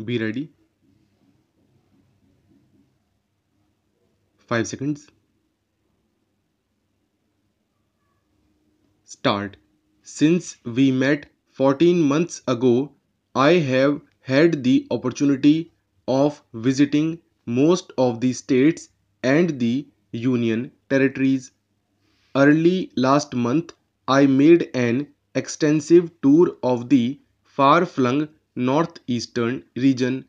Be ready. 5 seconds. Start. Since we met 14 months ago, I have had the opportunity of visiting most of the states and the union territories. Early last month, I made an extensive tour of the far-flung northeastern region.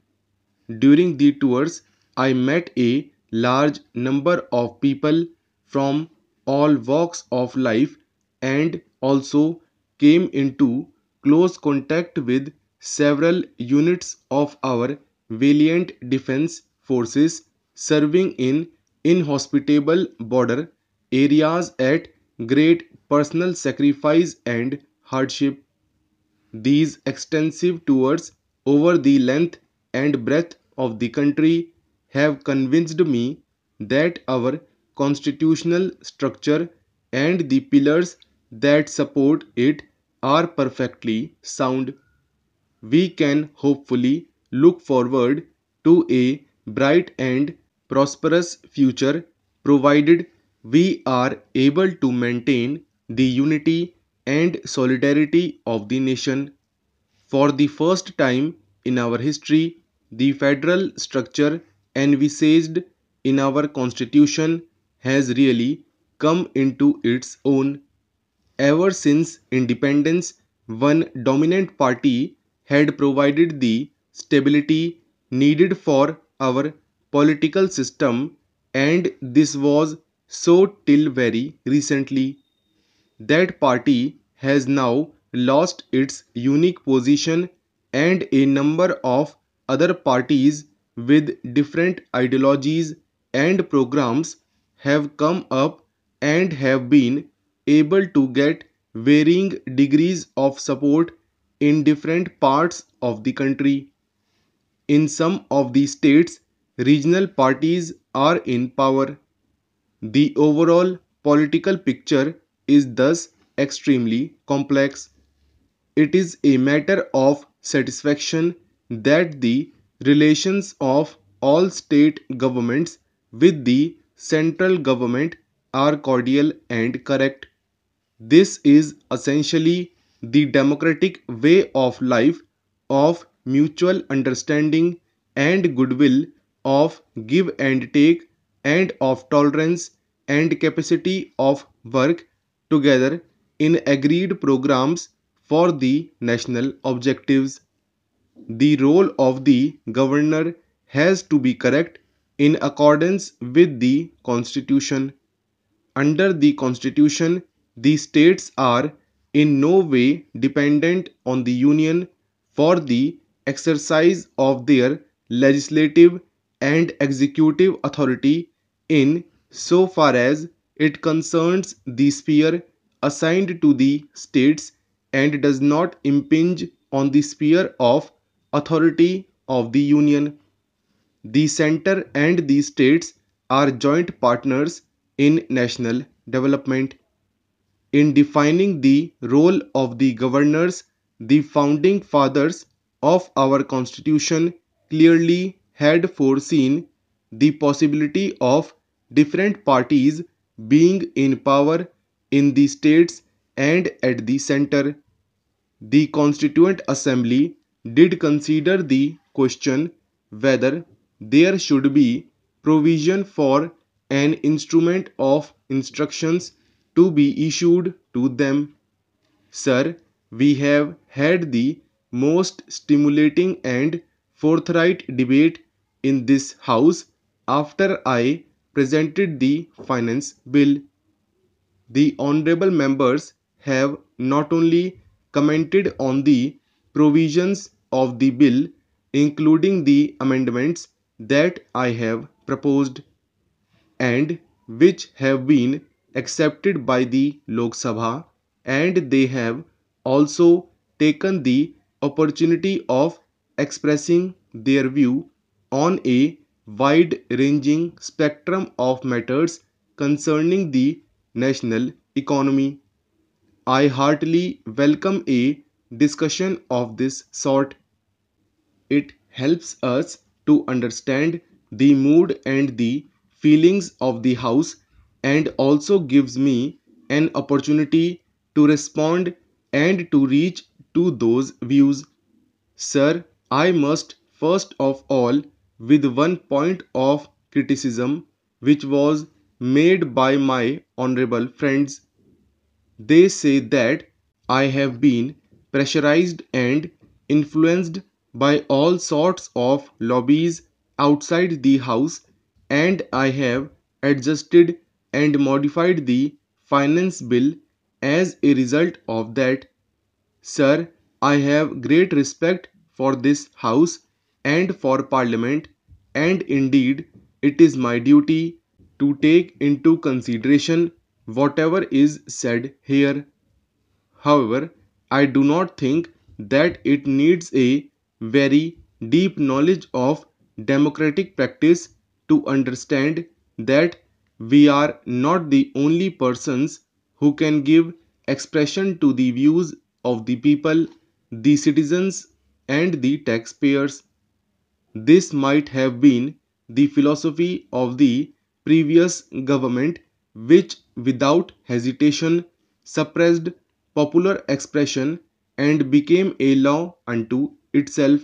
During the tours, I met a large number of people from all walks of life and also came into close contact with several units of our valiant defense forces serving in inhospitable border areas at great personal sacrifice and hardship. These extensive tours over the length and breadth of the country have convinced me that our constitutional structure and the pillars that support it are perfectly sound. We can hopefully look forward to a bright and prosperous future provided we are able to maintain the unity and solidarity of the nation. For the first time in our history, the federal structure envisaged in our constitution has really come into its own. Ever since independence, one dominant party had provided the stability needed for our political system, and this was so till very recently. That party has now lost its unique position, and a number of other parties with different ideologies and programs have come up and have been able to get varying degrees of support in different parts of the country. In some of the states, regional parties are in power. The overall political picture is thus extremely complex. It is a matter of satisfaction that the relations of all state governments with the central government are cordial and correct. This is essentially the democratic way of life of mutual understanding and goodwill, of give and take, and of tolerance and capacity of work together in agreed programs for the national objectives. The role of the governor has to be correct in accordance with the constitution. Under the Constitution, the states are in no way dependent on the Union for the exercise of their legislative and executive authority in so far as it concerns the sphere assigned to the states and does not impinge on the sphere of authority of the Union. The center and the states are joint partners in national development. In defining the role of the governors, the founding fathers of our constitution clearly had foreseen the possibility of different parties being in power in the states and at the center. The Constituent Assembly did consider the question whether there should be provision for an instrument of instructions to be issued to them. Sir, we have had the most stimulating and forthright debate in this House after I presented the Finance Bill. The honorable members have not only commented on the provisions of the bill, including the amendments that I have proposed and which have been accepted by the Lok Sabha, and they have also taken the opportunity of expressing their view on a wide ranging spectrum of matters concerning the national economy. I heartily welcome a discussion of this sort. It helps us to understand the mood and the feelings of the house and also gives me an opportunity to respond and to reach to those views. Sir, I must first of all with one point of criticism which was made by my honorable friends. They say that I have been pressurized and influenced by all sorts of lobbies outside the house, and I have adjusted and modified the finance bill as a result of that. Sir, I have great respect for this House and for Parliament, and indeed it is my duty to take into consideration whatever is said here. However, I do not think that it needs a very deep knowledge of democratic practice to understand that we are not the only persons who can give expression to the views of the people, the citizens, and the taxpayers. This might have been the philosophy of the previous government, which without hesitation suppressed popular expression and became a law unto itself.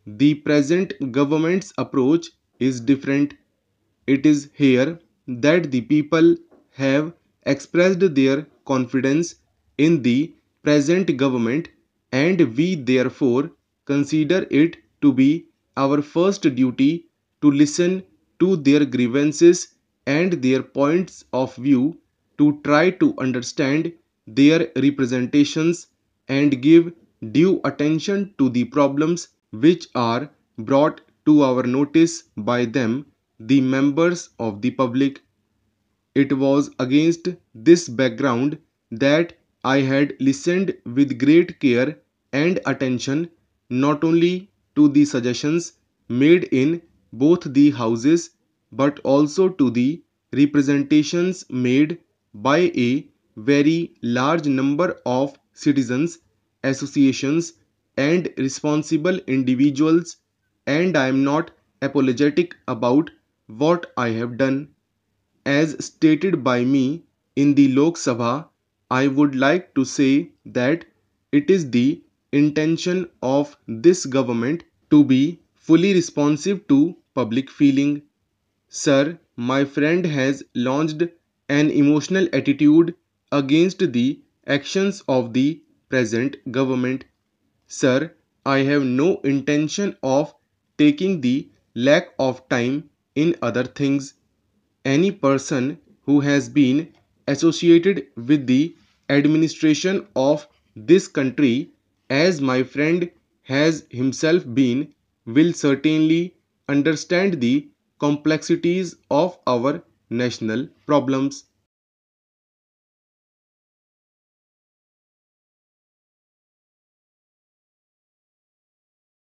The present government's approach is different. It is here that the people have expressed their confidence in the present government, and we therefore consider it to be our first duty to listen to their grievances and their points of view, to try to understand their representations and give due attention to the problems which are brought to our notice by them, the members of the public. It was against this background that I had listened with great care and attention not only to the suggestions made in both the houses but also to the representations made by a very large number of citizens, associations, and responsible individuals, and I am not apologetic about what I have done. As stated by me in the Lok Sabha, I would like to say that it is the intention of this government to be fully responsive to public feeling. Sir, my friend has launched an emotional attitude against the actions of the present government. Sir, I have no intention of taking the lack of time in other things. Any person who has been associated with the administration of this country, as my friend has himself been, will certainly understand the complexities of our national problems.